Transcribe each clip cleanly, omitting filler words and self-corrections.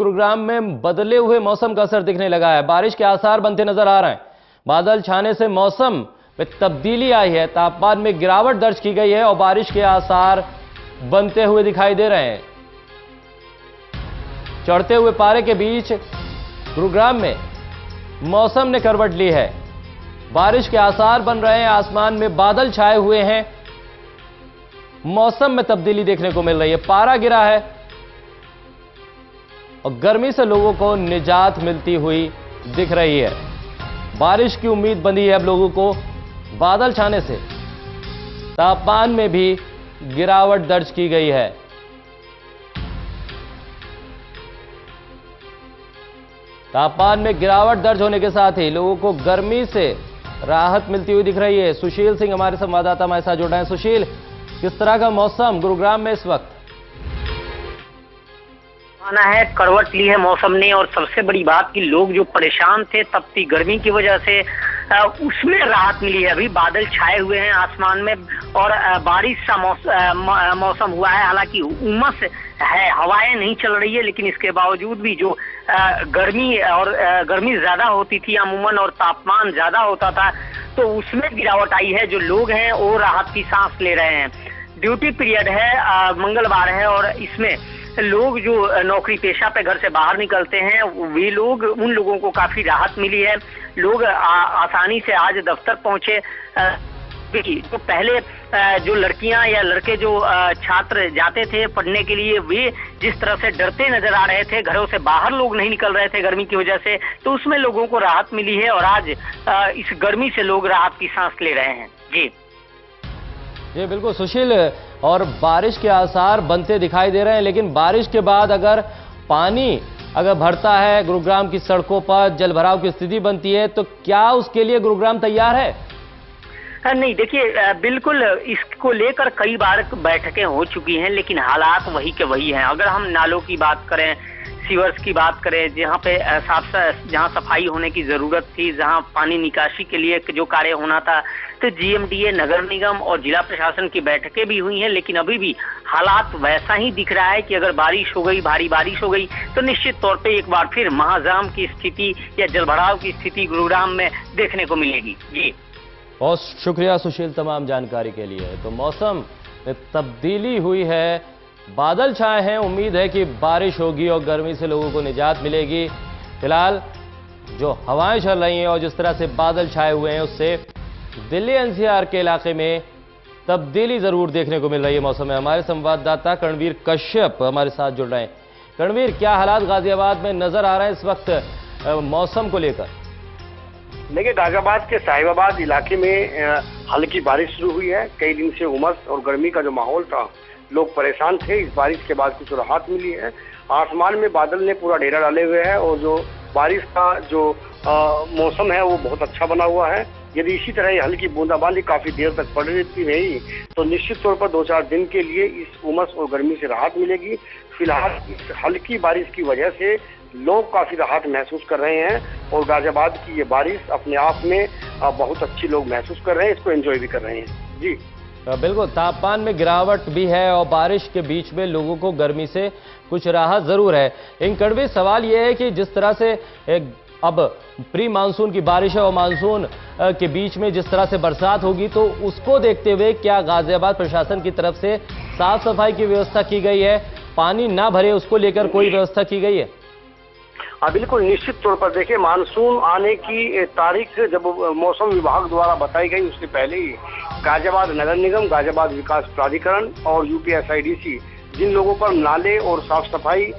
गुरुग्राम में बदले हुए मौसम का असर दिखने लगा है। बारिश के आसार बनते नजर आ रहे हैं। बादल छाने से मौसम में तब्दीली आई है, तापमान में गिरावट दर्ज की गई है और बारिश के आसार बनते हुए दिखाई दे रहे हैं। चढ़ते हुए पारे के बीच गुरुग्राम में मौसम ने करवट ली है। बारिश के आसार बन रहे हैं, आसमान में बादल छाए हुए हैं, मौसम में तब्दीली देखने को मिल रही है। पारा गिरा है और गर्मी से लोगों को निजात मिलती हुई दिख रही है। बारिश की उम्मीद बंधी है अब लोगों को। बादल छाने से तापमान में भी गिरावट दर्ज की गई है। तापमान में गिरावट दर्ज होने के साथ ही लोगों को गर्मी से राहत मिलती हुई दिख रही है। सुशील सिंह हमारे संवाददाता हमारे साथ जुड़ रहे हैं। सुशील, किस तरह का मौसम गुरुग्राम में इस वक्त? आना है, करवट ली है मौसम ने, और सबसे बड़ी बात कि लोग जो परेशान थे तपती गर्मी की वजह से उसमें राहत मिली है। अभी बादल छाए हुए हैं आसमान में और बारिश सा मौसम हुआ है। हालांकि उमस है, हवाएं नहीं चल रही है, लेकिन इसके बावजूद भी जो गर्मी ज्यादा होती थी अमूमन और तापमान ज्यादा होता था, तो उसमें गिरावट आई है। जो लोग हैं वो राहत की सांस ले रहे हैं। ड्यूटी पीरियड है, मंगलवार है, और इसमें लोग जो नौकरी पेशा पे घर से बाहर निकलते हैं वे लोग, उन लोगों को काफी राहत मिली है। लोग आसानी से आज दफ्तर पहुंचे। जो पहले जो लड़कियां या लड़के जो छात्र जाते थे पढ़ने के लिए, वे जिस तरह से डरते नजर आ रहे थे, घरों से बाहर लोग नहीं निकल रहे थे गर्मी की वजह से, तो उसमें लोगों को राहत मिली है और आज इस गर्मी से लोग राहत की सांस ले रहे हैं। जी बिल्कुल सुशील, और बारिश के आसार बनते दिखाई दे रहे हैं, लेकिन बारिश के बाद अगर पानी भरता है, गुरुग्राम की सड़कों पर जलभराव की स्थिति बनती है, तो क्या उसके लिए गुरुग्राम तैयार है? नहीं, देखिए, बिल्कुल इसको लेकर कई बार बैठकें हो चुकी हैं, लेकिन हालात वही के वही हैं। अगर हम नालों की बात करें, सीवर्स की बात करें, जहाँ पे जहाँ सफाई होने की जरूरत थी, जहाँ पानी निकासी के लिए जो कार्य होना था, तो जीएमडीए, नगर निगम और जिला प्रशासन की बैठकें भी हुई हैं, लेकिन अभी भी हालात वैसा ही दिख रहा है कि अगर बारिश हो गई, भारी बारिश हो गई, तो निश्चित तौर पे एक बार फिर महाजाम की स्थिति या जलभराव की स्थिति गुरुग्राम में देखने को मिलेगी। जी, बहुत शुक्रिया सुशील तमाम जानकारी के लिए। तो मौसम में तब्दीली हुई है, बादल छाए हैं, उम्मीद है कि बारिश होगी और गर्मी से लोगों को निजात मिलेगी। फिलहाल जो हवाएं चल रही हैं और जिस तरह से बादल छाए हुए हैं, उससे दिल्ली एनसीआर के इलाके में तब्दीली जरूर देखने को मिल रही है मौसम में। हमारे संवाददाता करणवीर कश्यप हमारे साथ जुड़ रहे हैं। करणवीर, क्या हालात गाजियाबाद में नजर आ रहे हैं इस वक्त मौसम को लेकर? देखिए, गाजियाबाद के साहिबाबाद इलाके में हल्की बारिश शुरू हुई है। कई दिन से उमस और गर्मी का जो माहौल था, लोग परेशान थे। इस बारिश के बाद कुछ राहत मिली है। आसमान में बादल ने पूरा डेरा डाले हुए हैं और जो बारिश का जो मौसम है वो बहुत अच्छा बना हुआ है। यदि इसी तरह ये हल्की बूंदाबांदी काफी देर तक पड़ रही तो निश्चित तौर पर 2-4 दिन के लिए इस उमस और गर्मी से राहत मिलेगी। फिलहाल इस हल्की बारिश की वजह से लोग काफी राहत महसूस कर रहे हैं और गाजियाबाद की ये बारिश अपने आप में बहुत अच्छी लोग महसूस कर रहे हैं, इसको एंजॉय भी कर रहे हैं। जी बिल्कुल, तापमान में गिरावट भी है और बारिश के बीच में लोगों को गर्मी से कुछ राहत जरूर है। इन कड़वे सवाल यह है कि जिस तरह से अब प्री मानसून की बारिश है और मानसून के बीच में जिस तरह से बरसात होगी, तो उसको देखते हुए क्या गाजियाबाद प्रशासन की तरफ से साफ सफाई की व्यवस्था की गई है? पानी ना भरे उसको लेकर कोई व्यवस्था की गई है? बिल्कुल, निश्चित तौर पर देखिए, मानसून आने की तारीख जब मौसम विभाग द्वारा बताई गई, उससे पहले ही गाजियाबाद नगर निगम, गाजियाबाद विकास प्राधिकरण और यूपीएसआईडीसी, जिन लोगों पर नाले और साफ सफाई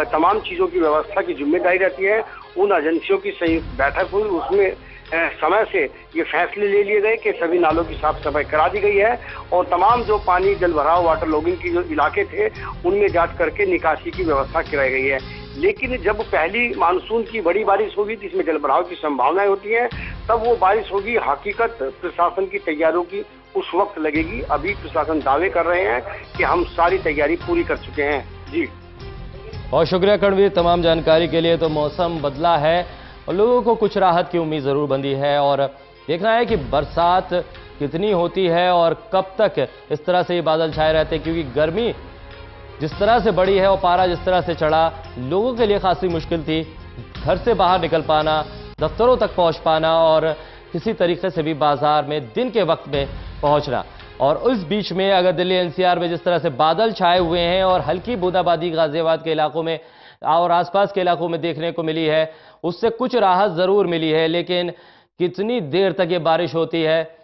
तमाम चीजों की व्यवस्था की जिम्मेदारी रहती है, उन एजेंसियों की संयुक्त बैठक हुई। उसमें समय से ये फैसले ले लिए गए कि सभी नालों की साफ सफाई करा दी गई है और तमाम जो पानी जलभराव, वाटर लॉगिंग की जो इलाके थे, उनमें जांच करके निकासी की व्यवस्था कराई गई है। लेकिन जब पहली मानसून की बड़ी बारिश होगी जिसमें जलभराव की संभावनाएं होती हैं, तब वो बारिश होगी। हकीकत प्रशासन की तैयारियों की उस वक्त लगेगी। अभी प्रशासन दावे कर रहे हैं कि हम सारी तैयारी पूरी कर चुके हैं। जी, बहुत शुक्रिया करणवीर तमाम जानकारी के लिए। तो मौसम बदला है और लोगों को कुछ राहत की उम्मीद जरूर बंधी है और देखना है कि बरसात कितनी होती है और कब तक इस तरह से ये बादल छाए रहते हैं, क्योंकि गर्मी जिस तरह से बढ़ी है और पारा जिस तरह से चढ़ा, लोगों के लिए खासी मुश्किल थी घर से बाहर निकल पाना, दफ्तरों तक पहुंच पाना और किसी तरीके से भी बाजार में दिन के वक्त में पहुंचना। और उस बीच में अगर दिल्ली एनसीआर में जिस तरह से बादल छाए हुए हैं और हल्की बूंदाबांदी गाजियाबाद के इलाकों में और आसपास के इलाकों में देखने को मिली है, उससे कुछ राहत जरूर मिली है, लेकिन कितनी देर तक ये बारिश होती है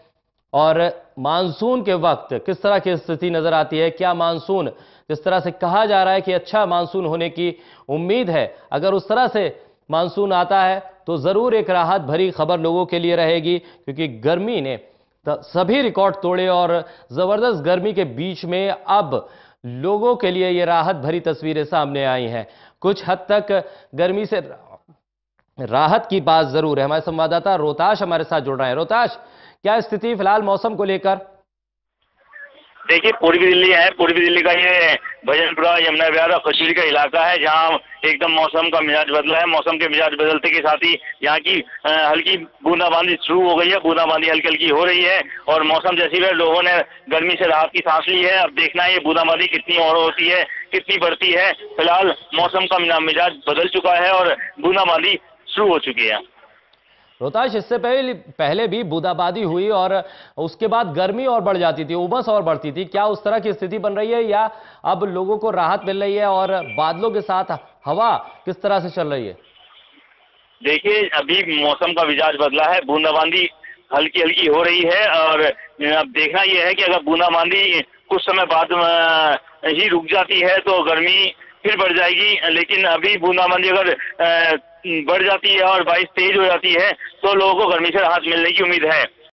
और मानसून के वक्त किस तरह की स्थिति नजर आती है? क्या मानसून जिस तरह से कहा जा रहा है कि अच्छा मानसून होने की उम्मीद है, अगर उस तरह से मानसून आता है तो जरूर एक राहत भरी खबर लोगों के लिए रहेगी, क्योंकि गर्मी ने सभी रिकॉर्ड तोड़े और जबरदस्त गर्मी के बीच में अब लोगों के लिए ये राहत भरी तस्वीरें सामने आई हैं। कुछ हद तक गर्मी से राहत की बात जरूर है। हमारे संवाददाता रोहताश हमारे साथ जुड़ रहे हैं। रोहताश, क्या स्थिति फिलहाल मौसम को लेकर? देखिए, पूर्वी दिल्ली है। पूर्वी दिल्ली का ये भजनपुरा, यमुना विहार और कश्मीर का इलाका है, जहां एकदम मौसम का मिजाज बदला है। मौसम के मिजाज बदलते के साथ ही यहाँ की हल्की बूंदाबांदी शुरू हो गई है। बूंदाबांदी हल्की हल्की हो रही है और मौसम जैसी है, लोगों ने गर्मी से राहत की सांस ली है। अब देखना है ये बूंदाबांदी कितनी और होती है, कितनी बढ़ती है। फिलहाल मौसम का मिजाज बदल चुका है और बूंदाबांदी शुरू हो चुकी है। रोहताश, इससे पहले भी बूंदाबांदी हुई और उसके बाद गर्मी और बढ़ जाती थी, उमस और बढ़ती थी। क्या उस तरह की स्थिति बन रही है या अब लोगों को राहत मिल रही है और बादलों के साथ हवा किस तरह से चल रही है? देखिए, अभी मौसम का मिजाज बदला है, बूंदाबांदी हल्की हल्की हो रही है और अब देखना यह है कि अगर बूंदाबांदी कुछ समय बाद ही रुक जाती है तो गर्मी फिर बढ़ जाएगी। लेकिन अभी बूंदाबांदी अगर बढ़ जाती है और बारिश तेज हो जाती है तो लोगों को गर्मी से राहत मिलने की उम्मीद है।